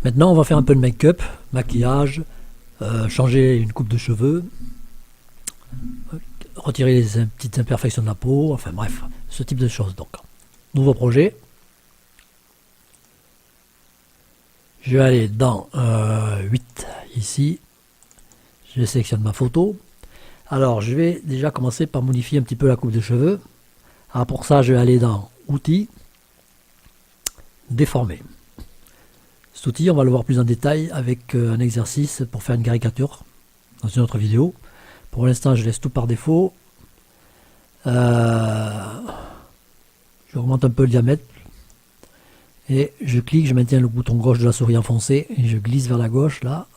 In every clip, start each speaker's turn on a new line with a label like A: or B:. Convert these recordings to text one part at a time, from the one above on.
A: Maintenant, on va faire un peu de make-up, maquillage, changer une coupe de cheveux, retirer les petites imperfections de la peau, enfin bref, ce type de choses. Donc, nouveau projet. Je vais aller dans 8 ici. Je sélectionne ma photo. Alors, je vais déjà commencer par modifier un petit peu la coupe de cheveux. Alors, pour ça, je vais aller dans Outils, Déformer. Cet outil, on va le voir plus en détail avec un exercice pour faire une caricature dans une autre vidéo. Pour l'instant, je laisse tout par défaut. J'augmente un peu le diamètre. Et je clique, je maintiens le bouton gauche de la souris enfoncé et je glisse vers la gauche là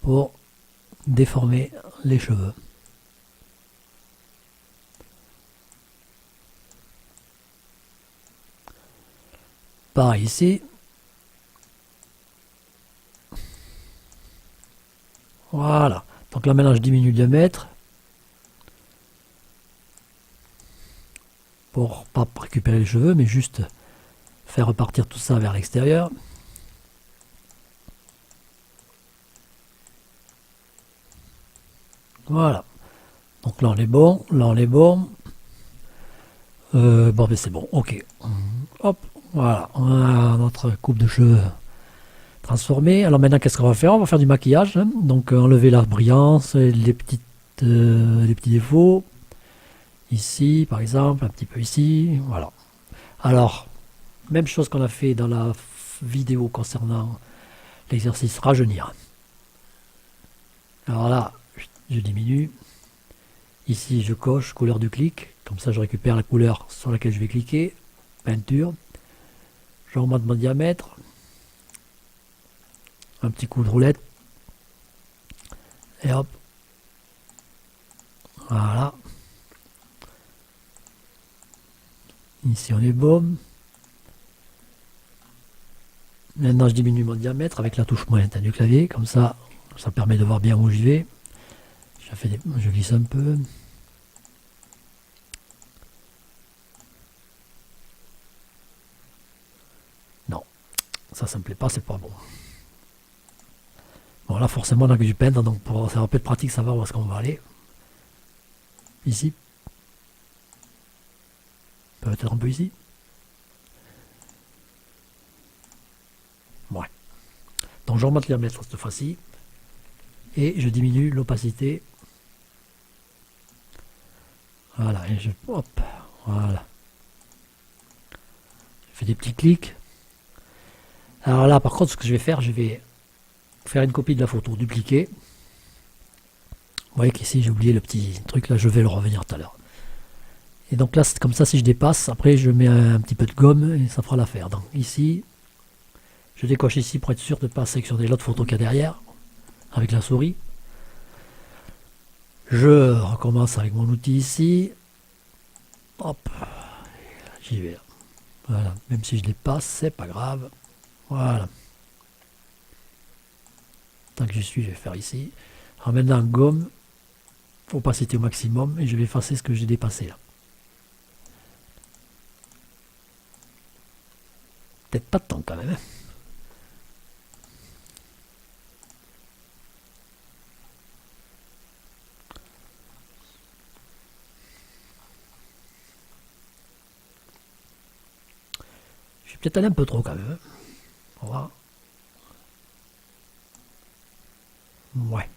A: pour déformer les cheveux. Pareil ici. Voilà. Donc là maintenant je diminue le diamètre pour pas récupérer les cheveux mais juste faire repartir tout ça vers l'extérieur. Voilà. Donc là on est bon, là on est bon. Bon mais c'est bon, ok. Hop, voilà, on a notre coupe de cheveux transformée. Alors maintenant qu'est-ce qu'on va faire? On va faire du maquillage, hein. Donc enlever la brillance, les petits défauts. Ici par exemple, un petit peu ici, voilà. Alors, même chose qu'on a fait dans la vidéo concernant l'exercice rajeunir. Alors là, je diminue. Ici, je coche couleur du clic. Comme ça, je récupère la couleur sur laquelle je vais cliquer. Peinture. J'augmente mon diamètre. Un petit coup de roulette. Et hop. Voilà. Ici, on est bon. Maintenant, je diminue mon diamètre avec la touche moyenne du clavier. Comme ça, ça permet de voir bien où j'y vais. Je glisse un peu. Non, ça me plaît pas, c'est pas bon. Bon, là, forcément, on a que du peindre, donc pour faire un peu de pratique, savoir où est-ce qu'on va aller. Ici. Peut-être un peu ici. Ouais. Donc, j'augmente le diamètre cette fois-ci. Et je diminue l'opacité. Voilà, et hop, voilà. Je fais des petits clics. Alors là, par contre, ce que je vais faire, je vais faire une copie de la photo, dupliquer. Vous voyez qu'ici, j'ai oublié le petit truc, là, je vais le revenir tout à l'heure. Et donc là, c'est comme ça, si je dépasse, après, je mets un petit peu de gomme et ça fera l'affaire. Donc ici, je décoche ici pour être sûr de ne pas sélectionner l'autre photo qu'il y a derrière, avec la souris. Je recommence avec mon outil ici. Hop, j'y vais. Voilà, même si je dépasse, c'est pas grave. Voilà. Tant que j'y suis, je vais faire ici. Alors maintenant, gomme, opacité au maximum, et je vais effacer ce que j'ai dépassé là. Peut-être pas de temps quand même. Hein. Je vais peut-être aller un peu trop quand même. Hein. On va. Ouais.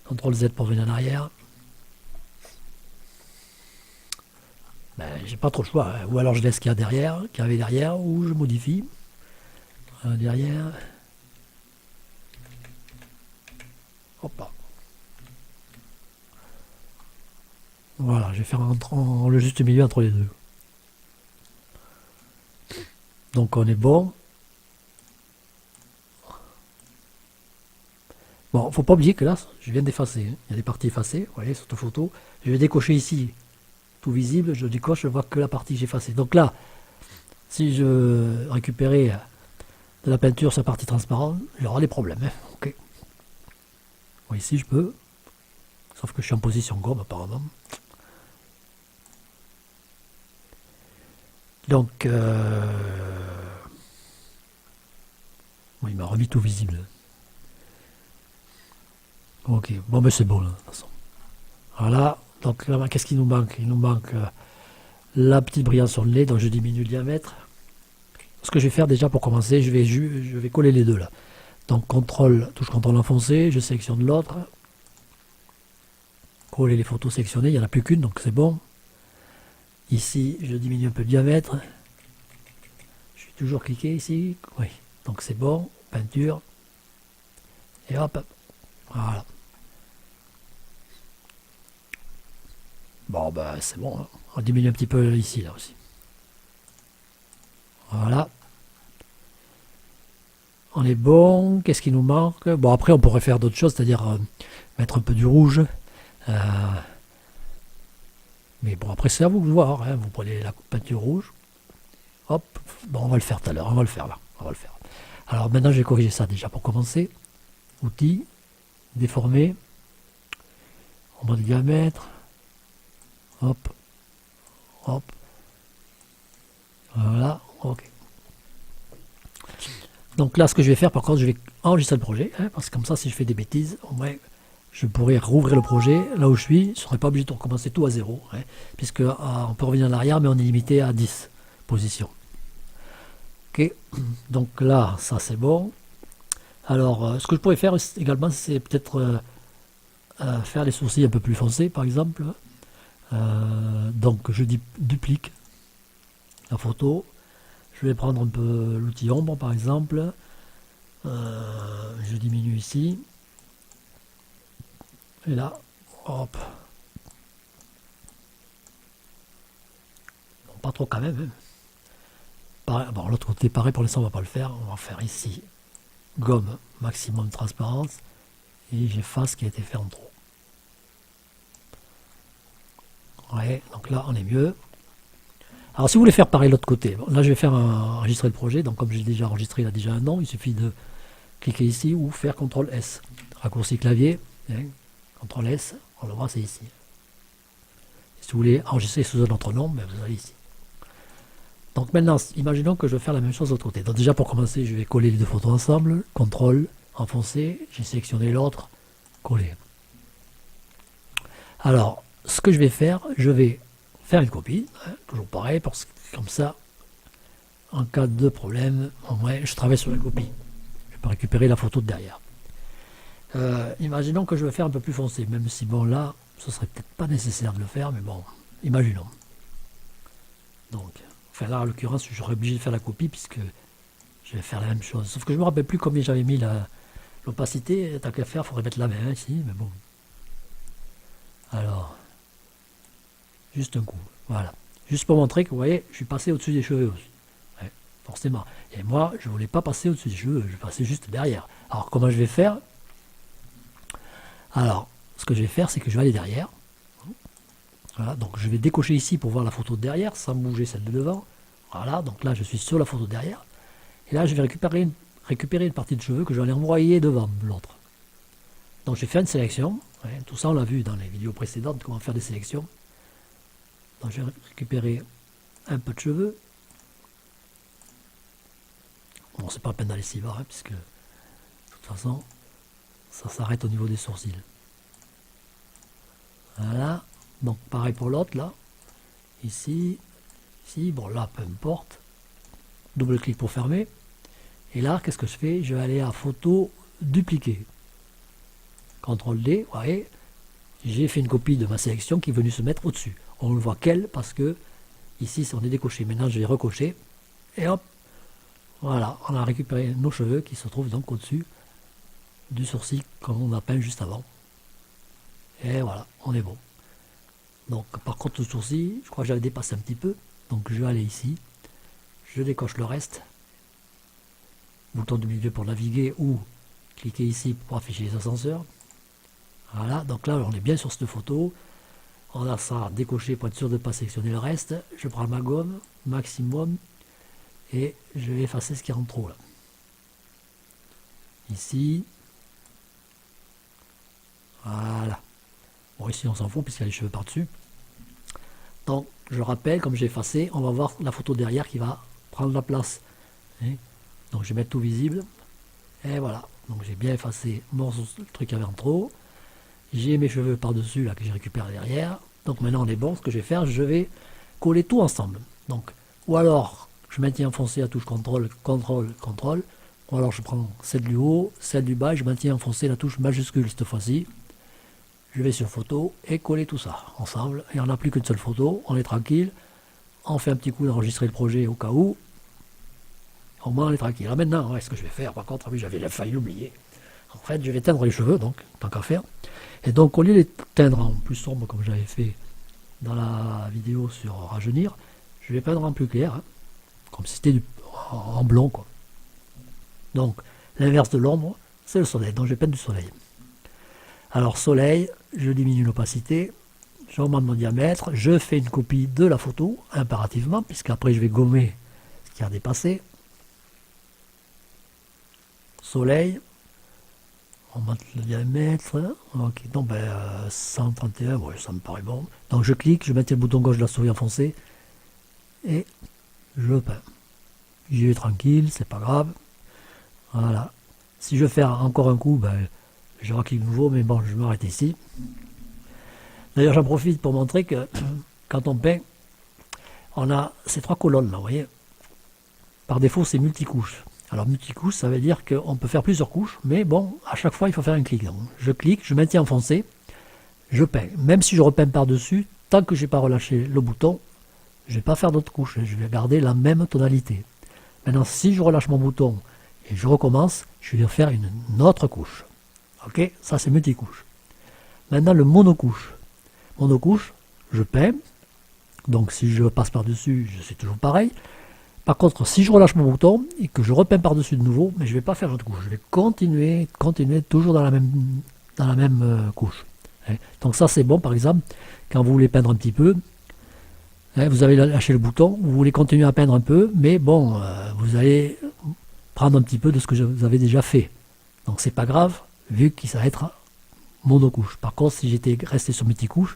A: CTRL Z pour venir en arrière. Ben, j'ai pas trop le choix. Hein. Ou alors je laisse ce qu'il y a derrière, qu'il y avait derrière, ou je modifie. Derrière. Hop là. Voilà, je vais faire le juste milieu entre les deux. Donc on est bon. Bon, faut pas oublier que là, je viens d'effacer. Hein. Il y a des parties effacées, vous voyez, sur cette photo. Je vais décocher ici, tout visible. Je décoche, je vois que la partie que j'ai effacée. Donc là, si je récupérais de la peinture sur la partie transparente, j'aurai des problèmes. Hein. Ok. Bon, ici, je peux. Sauf que je suis en position gomme, apparemment. Donc, Bon, il m'a remis tout visible. Ok, bon mais c'est bon là, de toute façon. Voilà, donc là, qu'est-ce qu'il nous manque? Il nous manque la petite brillance sur le nez, donc je diminue le diamètre. Ce que je vais faire déjà pour commencer, je vais coller les deux là. Donc touche CTRL enfoncé, je sélectionne l'autre. Coller les photos sélectionnées, il n'y en a plus qu'une, donc c'est bon. Ici, je diminue un peu le diamètre. Je suis toujours cliqué ici, oui, donc c'est bon, peinture. Et hop, voilà. Bon, ben c'est bon, hein. On diminue un petit peu ici, là aussi. Voilà. On est bon. Qu'est-ce qui nous manque? Bon, après, on pourrait faire d'autres choses, c'est-à-dire mettre un peu du rouge. Mais bon, après, c'est à vous de voir, hein. Vous prenez la peinture rouge. Hop. Bon, on va le faire tout à l'heure. On va le faire là. On va le faire. Alors maintenant, je vais corriger ça déjà pour commencer. Outils. Déformer. On va le diamètre. Hop. Hop. Voilà. Ok. Donc là, ce que je vais faire, par contre, je vais enregistrer le projet, hein, parce que comme ça, si je fais des bêtises, au moins, je pourrais rouvrir le projet là où je suis. Je ne serais pas obligé de recommencer tout à zéro, hein, puisque on peut revenir en arrière, mais on est limité à 10 positions. Ok, donc là, ça c'est bon. Alors, ce que je pourrais faire également, c'est peut-être faire les sourcils un peu plus foncés, par exemple. Donc, je duplique la photo. Je vais prendre un peu l'outil ombre par exemple. Je diminue ici. Et là, hop. Non, pas trop quand même. Pareil, bon, l'autre côté, pareil, pour l'instant, on va pas le faire. On va faire ici. Gomme, maximum de transparence. Et j'efface ce qui a été fait en trop. Ouais, donc là, on est mieux. Alors si vous voulez faire pareil de l'autre côté, bon, là je vais faire enregistrer le projet, donc comme j'ai déjà enregistré, il a déjà un nom, il suffit de cliquer ici ou faire CTRL S. Raccourci clavier, hein, CTRL S, on le voit c'est ici. Si vous voulez enregistrer sous un autre nom, ben, vous allez ici. Donc maintenant, imaginons que je vais faire la même chose de l'autre côté. Donc déjà pour commencer, je vais coller les deux photos ensemble, CTRL, enfoncer, j'ai sélectionné l'autre, coller. Alors, ce que je vais faire, je vais faire une copie, hein, toujours pareil, parce que comme ça, en cas de problème, au moins je travaille sur la copie. Je peux récupérer la photo de derrière. Imaginons que je vais faire un peu plus foncé, même si bon là, ce serait peut-être pas nécessaire de le faire, mais bon, imaginons. Donc, enfin là en l'occurrence, je serais obligé de faire la copie puisque je vais faire la même chose. Sauf que je me rappelle plus combien j'avais mis l'opacité. Tant qu'à faire, il faudrait mettre la main ici, mais bon. Alors, juste un coup, voilà. Juste pour montrer que vous voyez, je suis passé au-dessus des cheveux aussi. Ouais, forcément. Et moi, je voulais pas passer au-dessus des cheveux, je passais juste derrière. Alors, comment je vais faire? Alors, ce que je vais faire, c'est que je vais aller derrière. Voilà, donc je vais décocher ici pour voir la photo de derrière, sans bouger celle de devant. Voilà, donc là, je suis sur la photo de derrière. Et là, je vais récupérer une partie de cheveux que je vais aller envoyer devant l'autre. Donc, je vais faire une sélection. Ouais, tout ça, on l'a vu dans les vidéos précédentes, comment faire des sélections. Donc, je vais récupérer un peu de cheveux. Bon, c'est pas la peine d'aller si bas, hein, puisque de toute façon, ça s'arrête au niveau des sourcils. Voilà. Donc, pareil pour l'autre, là. Ici, ici, bon, là, peu importe. Double-clic pour fermer. Et là, qu'est-ce que je fais? Je vais aller à photo, dupliquer. CTRL D, vous voyez, j'ai fait une copie de ma sélection qui est venue se mettre au-dessus. On ne voit qu'elle parce que ici, on est décoché. Maintenant, je vais recocher. Et hop, voilà, on a récupéré nos cheveux qui se trouvent donc au-dessus du sourcil comme on a peint juste avant. Et voilà, on est bon. Donc, par contre, le sourcil, je crois que j'avais dépassé un petit peu. Donc, je vais aller ici. Je décoche le reste. Bouton du milieu pour naviguer ou cliquer ici pour afficher les ascenseurs. Voilà, donc là, on est bien sur cette photo. On a ça décoché pour être sûr de ne pas sélectionner le reste. Je prends ma gomme, maximum, et je vais effacer ce qui rentre trop là. Ici. Voilà. Bon, ici, on s'en fout puisqu'il y a les cheveux par-dessus. Donc, je rappelle, comme j'ai effacé, on va voir la photo derrière qui va prendre la place. Donc, je vais mettre tout visible. Et voilà. Donc j'ai bien effacé le truc qui avait en trop. J'ai mes cheveux par-dessus là que j'ai récupéré derrière. Donc maintenant on est bon. Ce que je vais faire, je vais coller tout ensemble. Donc, ou alors je maintiens enfoncé la touche CTRL, CTRL, CTRL. Ou alors je prends celle du haut, celle du bas et je maintiens enfoncé la touche majuscule cette fois-ci. Je vais sur photo et coller tout ça ensemble. Il n'y en a plus qu'une seule photo. On est tranquille. On fait un petit coup d'enregistrer le projet au cas où. Au moins on est tranquille. Alors maintenant, ouais, ce que je vais faire, par contre, oui, j'avais failli l'oublier. En fait, je vais teindre les cheveux, donc, tant qu'à faire. Et donc, au lieu de les teindre en plus sombre, comme j'avais fait dans la vidéo sur rajeunir, je vais peindre en plus clair, hein, comme si c'était en blond, quoi. Donc, l'inverse de l'ombre, c'est le soleil. Donc, je vais peindre du soleil. Alors, soleil, je diminue l'opacité, j'augmente mon diamètre, je fais une copie de la photo, impérativement, puisqu'après, je vais gommer ce qui a dépassé. Soleil, on monte le diamètre, ok, donc 131, ouais, ça me paraît bon. Donc je clique, je maintiens le bouton gauche de la souris enfoncé et je peins. J'y vais tranquille, c'est pas grave. Voilà. Si je veux faire encore un coup, je reclique de nouveau, mais bon, je m'arrête ici. D'ailleurs, j'en profite pour montrer que quand on peint, on a ces trois colonnes là, vous voyez. Par défaut, c'est multicouche. Alors multicouche, ça veut dire qu'on peut faire plusieurs couches, mais bon, à chaque fois, il faut faire un clic. Donc, je clique, je maintiens enfoncé, je peins. Même si je repeins par-dessus, tant que je n'ai pas relâché le bouton, je ne vais pas faire d'autres couches, je vais garder la même tonalité. Maintenant, si je relâche mon bouton et je recommence, je vais faire une autre couche. Ok, ça c'est multicouche. Maintenant, le monocouche. Monocouche, je peins. Donc si je passe par-dessus, c'est toujours pareil. Par contre, si je relâche mon bouton et que je repeins par-dessus de nouveau, mais je ne vais pas faire une couche. Je vais continuer toujours dans la même couche. Donc ça c'est bon, par exemple, quand vous voulez peindre un petit peu, vous avez lâché le bouton, vous voulez continuer à peindre un peu, mais bon, vous allez prendre un petit peu de ce que vous avez déjà fait. Donc c'est pas grave, vu que ça va être monocouche. Par contre, si j'étais resté sur multicouche,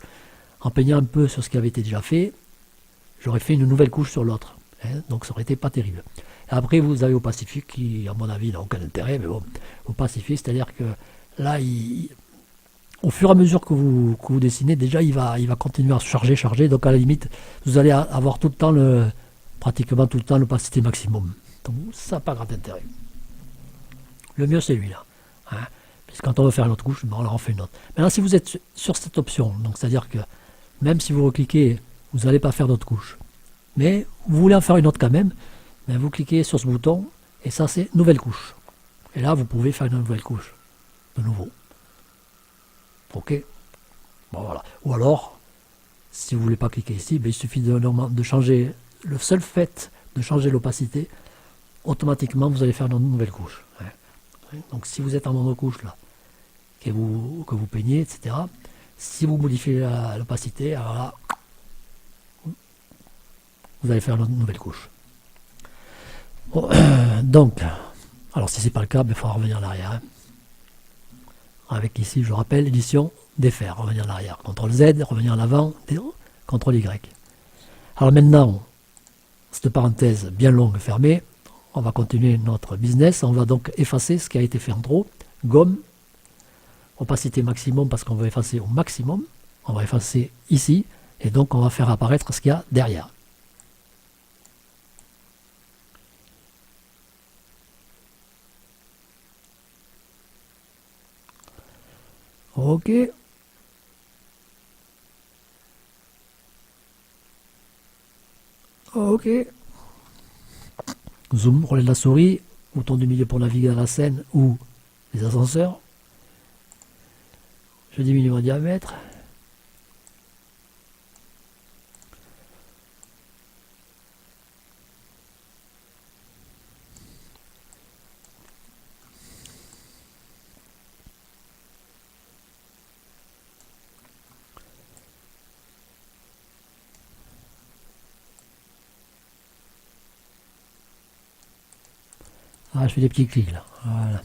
A: en peignant un peu sur ce qui avait été déjà fait, j'aurais fait une nouvelle couche sur l'autre. Donc ça aurait été pas terrible. Et après, vous avez au Pacifique qui, à mon avis, n'a aucun intérêt, mais bon, au Pacifique, c'est-à-dire que là, au fur et à mesure que vous dessinez, déjà, il va continuer à se charger, donc à la limite, vous allez avoir tout le temps, pratiquement tout le temps, l'opacité maximum. Donc ça n'a pas grand intérêt. Le mieux, c'est lui, là. Puisque quand on veut faire une autre couche, on en fait une autre. Maintenant, si vous êtes sur cette option, donc c'est-à-dire que même si vous recliquez, vous n'allez pas faire d'autres couches. Mais vous voulez en faire une autre quand même, vous cliquez sur ce bouton, et ça c'est nouvelle couche. Et là vous pouvez faire une nouvelle couche, de nouveau. Ok. Bon voilà. Ou alors, si vous ne voulez pas cliquer ici, il suffit de changer, le seul fait de changer l'opacité, automatiquement vous allez faire une nouvelle couche. Donc si vous êtes en monocouche là, que vous peignez, etc., si vous modifiez l'opacité, alors là, vous allez faire une nouvelle couche. Bon, donc, alors si c'est pas le cas, il faudra revenir en arrière. Avec ici, je rappelle, édition, défaire, revenir en arrière. CTRL Z, revenir en avant, CTRL Y. Alors maintenant, cette parenthèse bien longue fermée, on va continuer notre business. On va donc effacer ce qui a été fait en trop. Gomme, opacité maximum parce qu'on va effacer au maximum. On va effacer ici, et donc on va faire apparaître ce qu'il y a derrière. Ok. Ok. Zoom, relais de la souris, bouton du milieu pour naviguer dans la scène ou les ascenseurs. Je diminue mon diamètre. Ah, je fais des petits clics là. Voilà.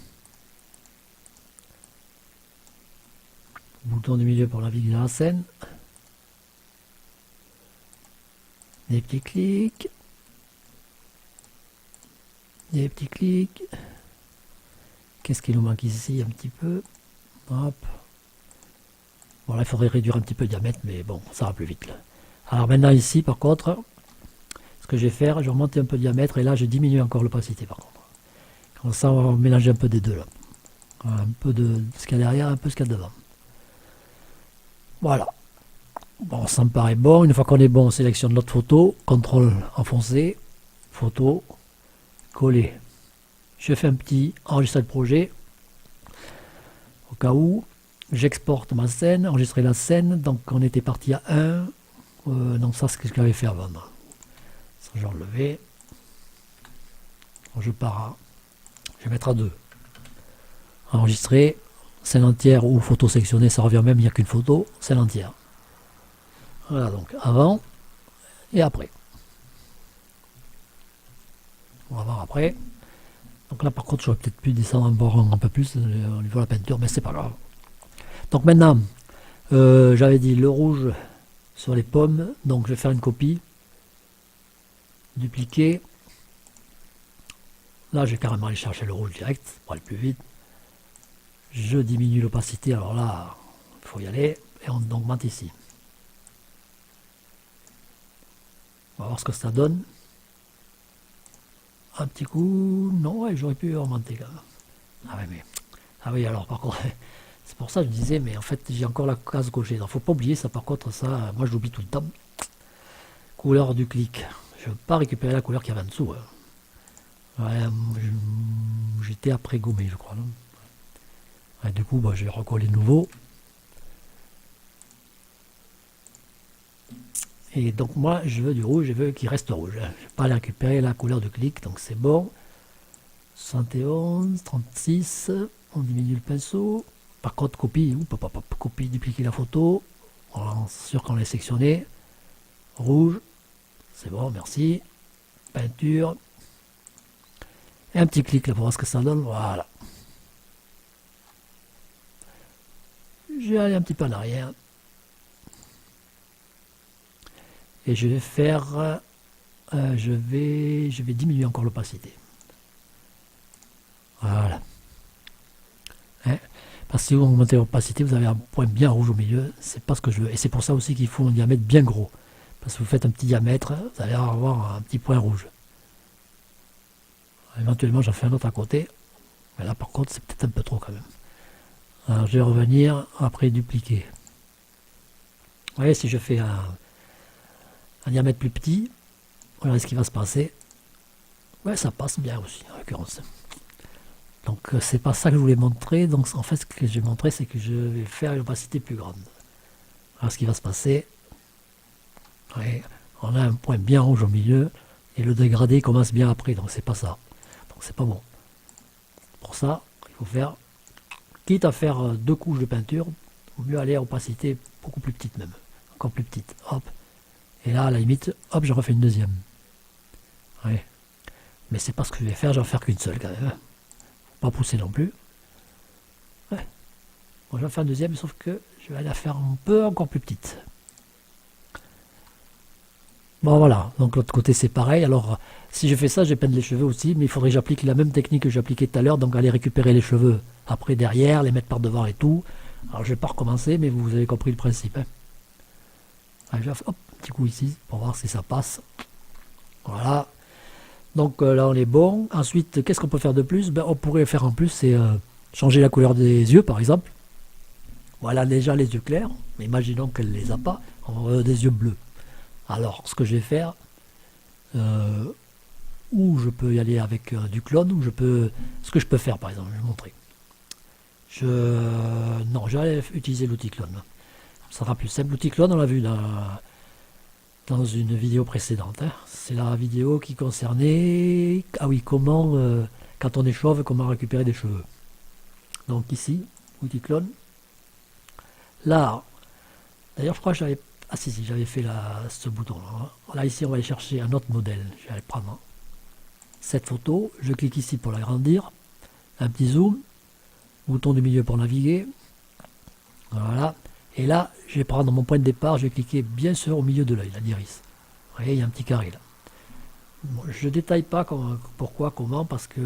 A: Bouton du milieu pour naviguer dans la scène. Des petits clics. Des petits clics. Qu'est-ce qu'il nous manque ici un petit peu? Hop. Bon là il faudrait réduire un petit peu le diamètre, mais bon, ça va plus vite là. Alors maintenant ici par contre, ce que je vais faire, je vais remonter un peu le diamètre et là je diminue encore l'opacité par contre. Comme ça on va mélanger un peu des deux là. Un peu de ce qu'il y a derrière, un peu ce qu'il y a devant. Voilà. Bon, ça me paraît bon. Une fois qu'on est bon, on sélectionne notre photo, contrôle enfoncé, photo, coller. Je fais un petit enregistrer le projet au cas où. J'exporte ma scène, enregistrer la scène. Donc on était parti à 1. Donc ça c'est ce que j'avais fait avant. Ça je vais enlever. Je pars à... Je vais mettre à 2. Enregistrer, scène entière ou photo sélectionnée, ça revient même, il n'y a qu'une photo, scène entière. Voilà donc avant et après. On va voir après. Donc là par contre j'aurais peut-être pu descendre un peu plus au niveau de la peinture, mais c'est pas grave. Donc maintenant, j'avais dit le rouge sur les pommes, donc je vais faire une copie, dupliquer. Là je vais carrément aller chercher le rouge direct pour aller plus vite. Je diminue l'opacité, alors là il faut y aller, et on augmente ici. On va voir ce que ça donne. Un petit coup, non, ouais, j'aurais pu augmenter quand même. Ah, ouais, mais... ah oui, alors par contre, c'est pour ça que je disais, mais en fait j'ai encore la case cochée. Donc faut pas oublier ça, par contre, ça, moi je l'oublie tout le temps. Couleur du clic. Je ne veux pas récupérer la couleur qui avait en dessous. Hein. Ouais, j'étais après gommé, je crois. Non ouais, du coup, bah, je vais recoller de nouveau. Et donc moi, je veux du rouge, je veux qu'il reste rouge. Je ne vais pas aller récupérer la couleur de clic, donc c'est bon. 71, 36, on diminue le pinceau. Par contre, copie, copie, dupliquer la photo. On est sûr qu'on l'a sectionné. Rouge, c'est bon, merci. Peinture. Et un petit clic là pour voir ce que ça donne, voilà. Je vais aller un petit peu en arrière. Et je vais faire, je vais diminuer encore l'opacité. Voilà. Hein, parce que si vous augmentez l'opacité, vous avez un point bien rouge au milieu. C'est pas ce que je veux. Et c'est pour ça aussi qu'il faut un diamètre bien gros. Parce que vous faites un petit diamètre, vous allez avoir un petit point rouge. Éventuellement, j'en fais un autre à côté. Mais là, par contre, c'est peut-être un peu trop quand même. Alors, je vais revenir après dupliquer. Vous voyez, si je fais un diamètre plus petit, voilà ce qui va se passer. Ouais, ça passe bien aussi, en l'occurrence. Donc, c'est pas ça que je voulais montrer. Donc, en fait, ce que je vais montrer, c'est que je vais faire une opacité plus grande. Alors, ce qui va se passer, ouais, on a un point bien rouge au milieu, et le dégradé commence bien après, donc c'est pas ça. Donc, c'est pas bon. Pour ça, il faut faire, quitte à faire 2 couches de peinture, il vaut mieux aller à opacité beaucoup plus petite même, encore plus petite. Hop. Et là, à la limite, hop, je refais une deuxième. Ouais. Mais c'est pas ce que je vais faire, j'en vais faire qu'une seule quand même. Faut pas pousser non plus. Ouais. Bon, je vais faire une deuxième, sauf que je vais la faire un peu encore plus petite. Bon voilà, donc l'autre côté c'est pareil. Alors si je fais ça, je vais peindre les cheveux aussi, mais il faudrait que j'applique la même technique que j'ai appliquée tout à l'heure, donc aller récupérer les cheveux après derrière, les mettre par devant et tout. Alors je vais pas recommencer, mais vous avez compris le principe. Hein. Allez, je vais faire, hop, un petit coup ici pour voir si ça passe. Voilà. Donc là on est bon. Ensuite, qu'est-ce qu'on peut faire de plus? Ben, on pourrait faire en plus, c'est changer la couleur des yeux par exemple. Voilà déjà les yeux clairs, mais imaginons qu'elle ne les a pas, on veut des yeux bleus. Alors ce que je vais faire, ou je peux y aller avec du clone, ou je peux, ce que je peux faire par exemple, je vais vous montrer. Non, je vais utiliser l'outil clone. Ça sera plus simple. L'outil clone, on l'a vu dans une vidéo précédente. Hein. C'est la vidéo qui concernait, ah oui, comment, quand on est chauve, comment récupérer des cheveux. Donc ici, outil clone. Là, d'ailleurs, je crois que j'avais, ah si, j'avais fait ce bouton-là. Là, ici, on va aller chercher un autre modèle. Je vais aller prendre cette photo. Je clique ici pour l'agrandir. Un petit zoom. Bouton du milieu pour naviguer. Voilà. Et là, je vais prendre mon point de départ, je vais cliquer bien sûr au milieu de l'œil, la l'iris. Vous voyez, il y a un petit carré là. Bon, je ne détaille pas pourquoi, comment, parce que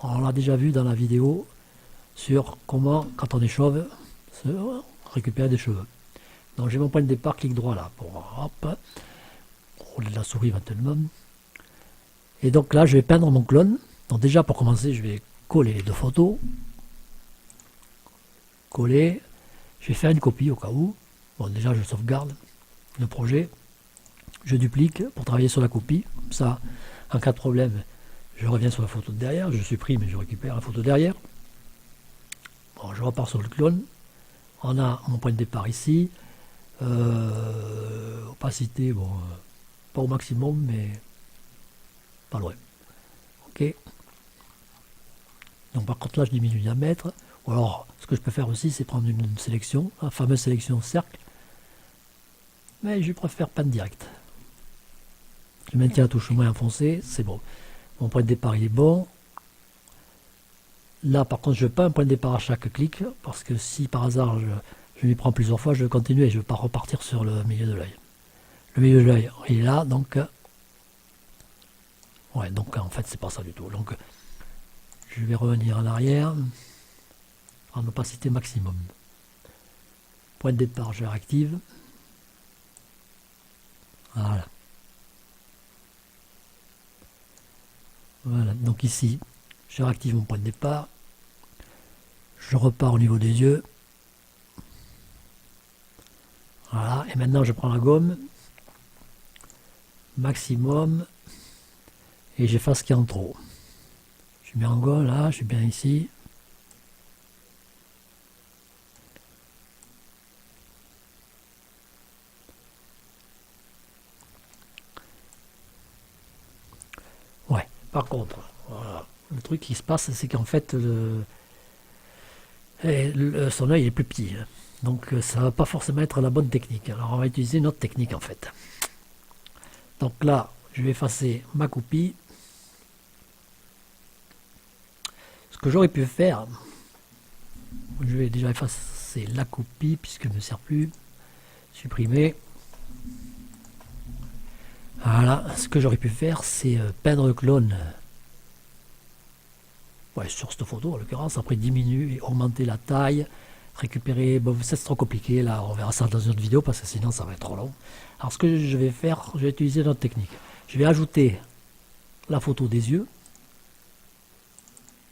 A: on l'a déjà vu dans la vidéo sur comment, quand on est chauve, se récupérer des cheveux. Donc j'ai mon point de départ, clic droit là, pour hop, rouler la souris éventuellement. Et donc là, je vais peindre mon clone. Donc déjà, pour commencer, je vais coller les deux photos. Coller. Je vais faire une copie au cas où. Bon, déjà, je sauvegarde le projet. Je duplique pour travailler sur la copie. Comme ça, en cas de problème, je reviens sur la photo de derrière. Je supprime et je récupère la photo derrière. Bon, je repars sur le clone. On a mon point de départ ici. Opacité, bon, pas au maximum, mais pas loin. Ok. Donc par contre là, je diminue le diamètre. Ou alors, ce que je peux faire aussi, c'est prendre une sélection, la fameuse sélection cercle. Mais je préfère peindre direct. Je maintiens la touche moins enfoncée, c'est bon. Mon point de départ, il est bon. Là, par contre, je ne veux pas un point de départ à chaque clic, parce que si par hasard je m'y prends plusieurs fois, je vais continuer et je ne veux pas repartir sur le milieu de l'œil. Le milieu de l'œil, il est là, donc... Ouais, donc en fait, c'est pas ça du tout. Donc, je vais revenir en arrière, en opacité maximum. Point de départ, je réactive. Voilà. Voilà, donc ici, je réactive mon point de départ. Je repars au niveau des yeux. Voilà, et maintenant je prends la gomme. Maximum. Et j'efface ce qui est en trop. Je mets en gomme là, je suis bien ici. Ouais, par contre, voilà, le truc qui se passe, c'est qu'en fait, son œil est plus petit. Hein. Donc ça va pas forcément être la bonne technique. Alors on va utiliser une autre technique en fait. Donc là, je vais effacer ma copie. Ce que j'aurais pu faire, je vais déjà effacer la copie puisqu'elle ne me sert plus. Supprimer. Voilà, ce que j'aurais pu faire, c'est peindre le clone. Ouais, sur cette photo en l'occurrence, après diminuer et augmenter la taille, récupérer, bon c'est trop compliqué, là on verra ça dans une autre vidéo parce que sinon ça va être trop long. Alors ce que je vais faire, je vais utiliser notre technique. Je vais ajouter la photo des yeux,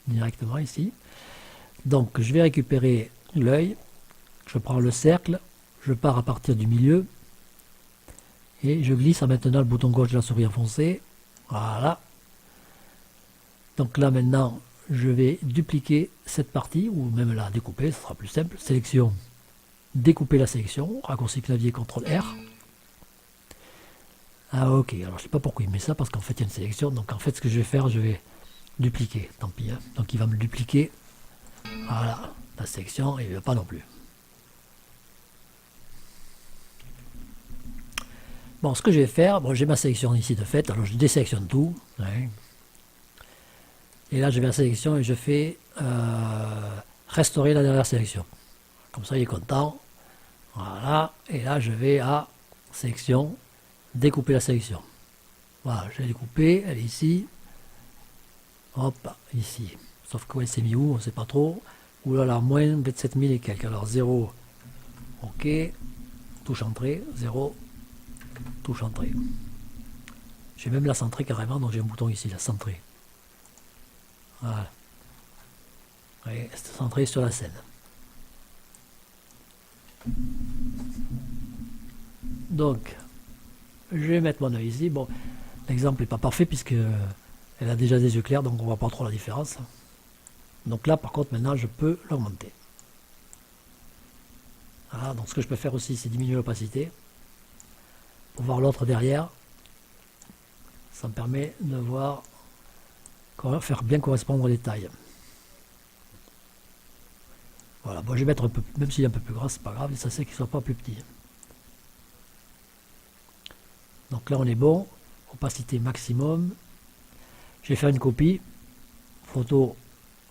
A: directement ici. Donc je vais récupérer l'œil, je prends le cercle, je pars à partir du milieu, et je glisse en maintenant le bouton gauche de la souris enfoncé, voilà. Donc là maintenant, je vais dupliquer cette partie, ou même la découper, ce sera plus simple. Sélection, découper la sélection, raccourci clavier CTRL R. Ah ok, alors je sais pas pourquoi il met ça, parce qu'en fait il y a une sélection, donc en fait ce que je vais faire, je vais dupliquer, tant pis. Hein. Donc il va me dupliquer, voilà, la sélection, et il ne veut pas non plus. Bon, ce que je vais faire, bon, j'ai ma sélection ici de fait, alors je désélectionne tout. Hein. Et là, je vais à la sélection et je fais restaurer la dernière sélection. Comme ça, il est content. Voilà. Et là, je vais à sélection, découper la sélection. Voilà, je l'ai découpée, elle est ici. Hop, ici. Sauf que elle s'est mis où, on ne sait pas trop. Ouh là là, moins 27 000 et quelques. Alors 0, ok. Touche entrée, 0, touche entrée. J'ai même la centrée carrément, donc j'ai un bouton ici, la centrée. Voilà. Et c'est centré sur la scène. Donc, je vais mettre mon œil ici. Bon, l'exemple n'est pas parfait puisque elle a déjà des yeux clairs, donc on ne voit pas trop la différence. Donc là, par contre, maintenant, je peux l'augmenter. Voilà, donc ce que je peux faire aussi, c'est diminuer l'opacité. Pour voir l'autre derrière, ça me permet de voir, faire bien correspondre les tailles. Voilà, bon, je vais mettre un peu, même s'il est un peu plus gras, c'est pas grave, et ça c'est qu'il soit pas plus petit. Donc là on est bon, opacité maximum. Je vais faire une copie, photo,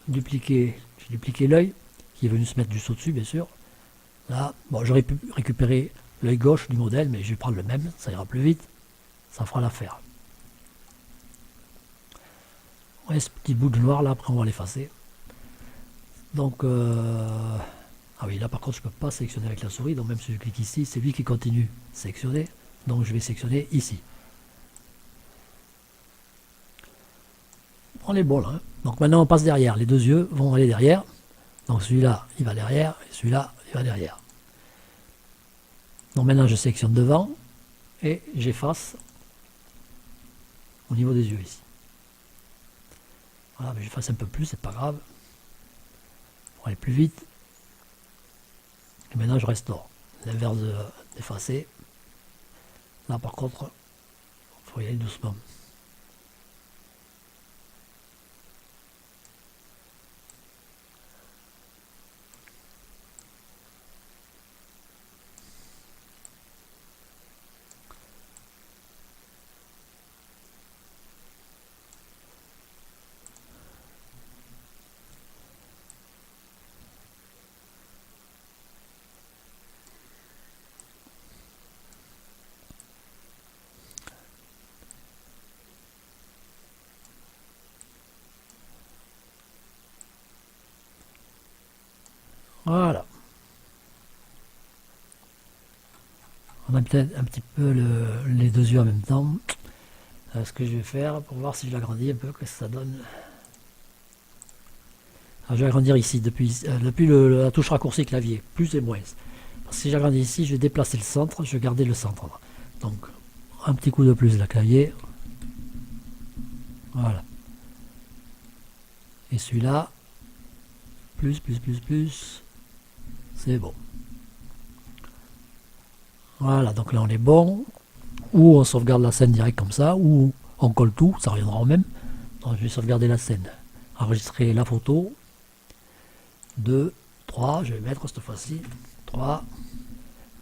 A: dupliquer, j'ai dupliqué l'œil, qui est venu se mettre juste au-dessus bien sûr. Là, bon, j'aurais pu récupérer l'œil gauche du modèle, mais je vais prendre le même, ça ira plus vite, ça fera l'affaire. Ouais, ce petit bout de noir là, après on va l'effacer. Donc, ah oui, là par contre, je peux pas sélectionner avec la souris. Donc même si je clique ici, c'est lui qui continue sélectionner. Donc je vais sélectionner ici. On est bon là. Hein. Donc maintenant, on passe derrière. Les deux yeux vont aller derrière. Donc celui-là, il va derrière. Et celui-là, il va derrière. Donc maintenant, je sélectionne devant. Et j'efface au niveau des yeux ici. Voilà, mais j'efface un peu plus, c'est pas grave. Pour aller plus vite. Et maintenant, je restaure. L'inverse d'effacer. Là, par contre, il faut y aller doucement. Voilà. On a peut-être un petit peu les deux yeux en même temps. Ce que je vais faire pour voir si je l'agrandis un peu, qu'est-ce que ça donne. Alors, je vais agrandir ici depuis la touche raccourci clavier, plus et moins. Parce que si j'agrandis ici, je vais déplacer le centre, je vais garder le centre. Donc un petit coup de plus la clavier. Voilà. Et celui-là, plus. C'est bon. Voilà, donc là on est bon. Ou on sauvegarde la scène direct comme ça, ou on colle tout, ça reviendra au même. Donc je vais sauvegarder la scène. Enregistrer la photo. 2, 3, je vais mettre cette fois-ci. 3.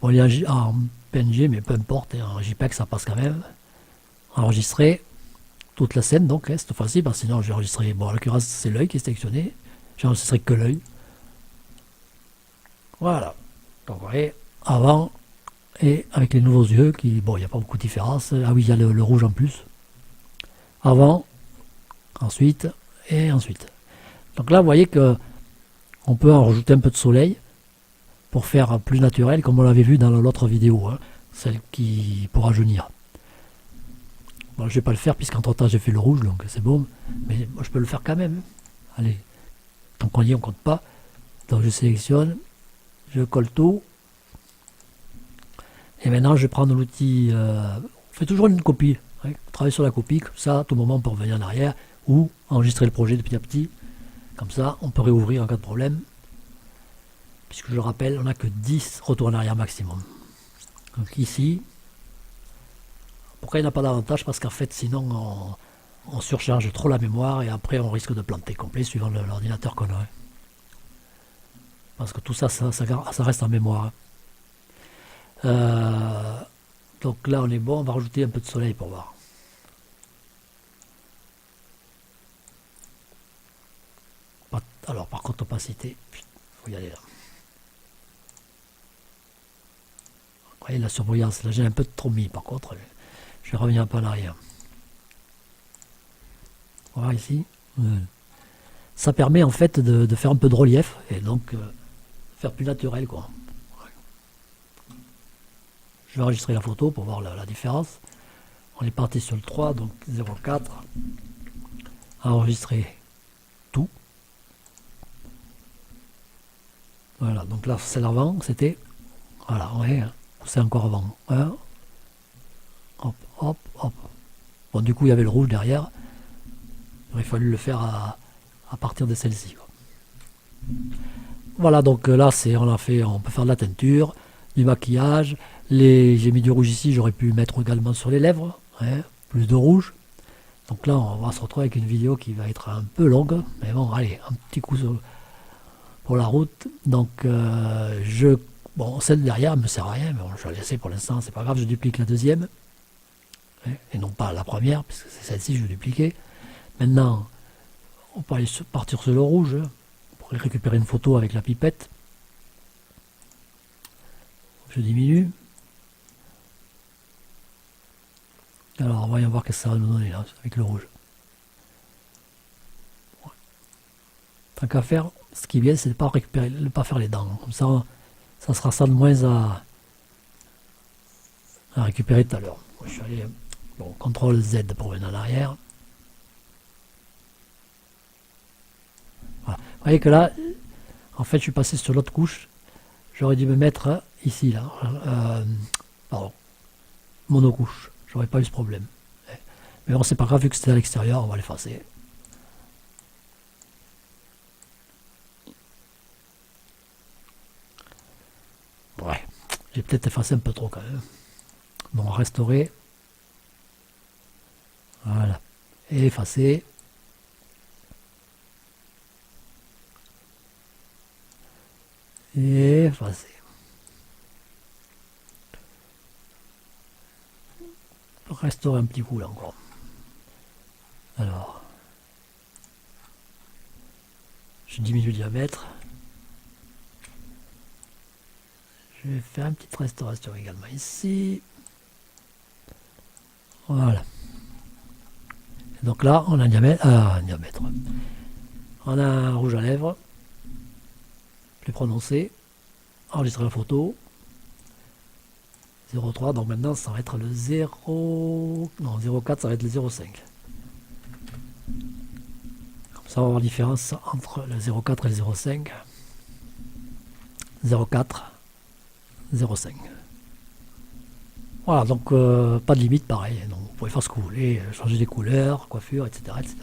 A: Bon, il y a en PNG, mais peu importe, en JPEG ça passe quand même. Enregistrer toute la scène, donc cette fois-ci, parce que sinon j'ai enregistré. Bon, en l'occurrence, c'est l'œil qui est sélectionné. J'ai enregistré que l'œil. Voilà. Donc vous voyez, avant et avec les nouveaux yeux, qui, bon, il n'y a pas beaucoup de différence. Ah oui, il y a le rouge en plus. Avant, ensuite et ensuite. Donc là, vous voyez que on peut en rajouter un peu de soleil pour faire plus naturel, comme on l'avait vu dans l'autre vidéo, hein, celle qui pour rajeunir. Bon, je vais pas le faire puisqu'entre temps j'ai fait le rouge, donc c'est bon, mais moi, je peux le faire quand même. Allez, tant qu'on y est, on compte pas. Donc je sélectionne, je colle tout, et maintenant je vais prendre l'outil. On fait toujours une copie, hein, travailler sur la copie, comme ça, à tout moment on peut revenir en arrière ou enregistrer le projet de petit à petit. Comme ça, on peut réouvrir en cas de problème. Puisque je le rappelle, on n'a que 10 retours en arrière maximum. Donc ici, pourquoi il n'y a pas d'avantage? Parce qu'en fait, sinon, on surcharge trop la mémoire et après, on risque de planter complet suivant l'ordinateur qu'on a. Parce que tout ça, ça reste en mémoire. Donc là, on est bon. On va rajouter un peu de soleil pour voir. Alors, par contre, opacité, il faut y aller là. Vous voyez la surbrillance, là j'ai un peu trop mis par contre, je vais revenir un peu en arrière. Voilà ici. Ça permet en fait de faire un peu de relief et donc faire plus naturel quoi. Je vais enregistrer la photo pour voir la différence. On est parti sur le 3, donc 0,4. Enregistrer tout. Voilà, donc là c'est l'avant, c'était. Voilà, ouais, c'est encore avant. Hein. Hop, hop, hop. Bon, du coup, il y avait le rouge derrière. Il aurait fallu le faire à partir de celle-ci. Voilà, donc là, on peut faire de la teinture, du maquillage. J'ai mis du rouge ici, j'aurais pu mettre également sur les lèvres. Hein, plus de rouge. Donc là, on va se retrouver avec une vidéo qui va être un peu longue. Mais bon, allez, un petit coup pour la route. Donc, bon, celle derrière ne me sert à rien, mais bon, je vais la laisser pour l'instant, c'est pas grave, je duplique la deuxième. Et non pas la première, puisque c'est celle-ci que je vais dupliquer. Maintenant, on peut aller partir sur le rouge, pour récupérer une photo avec la pipette. Je diminue. Alors, voyons voir ce que ça va nous donner là, avec le rouge. tant qu'à faire, ce qui est bien, c'est de ne pas récupérer, de pas faire les dents. Comme ça sera ça de moins à récupérer tout à l'heure. Je suis allé, bon, CTRL Z pour revenir en arrière. Voilà. Vous voyez que là, en fait, je suis passé sur l'autre couche. J'aurais dû me mettre ici, là. Pardon. Monocouche. J'aurais pas eu ce problème. Mais bon, c'est pas grave, vu que c'était à l'extérieur, on va l'effacer. Ouais. J'ai peut-être effacé un peu trop quand même. Bon, restaurer. Voilà. Et effacer. Et effacer. Restaurer un petit coup là encore. Alors. Je diminue le diamètre. Je vais faire une petite restauration également ici. Voilà. Et donc là, on a un diamètre. On a un rouge à lèvres. Plus prononcé. Enregistrer la photo. 0,3. Donc maintenant, ça va être le 0. Non, 0,4, ça va être le 0,5. Comme ça, on va voir la différence entre le 0,4 et le 0,5. 0,4. 0,5. Voilà, donc pas de limite, pareil. Donc, vous pouvez faire ce que vous voulez, changer les couleurs, coiffure, etc. etc.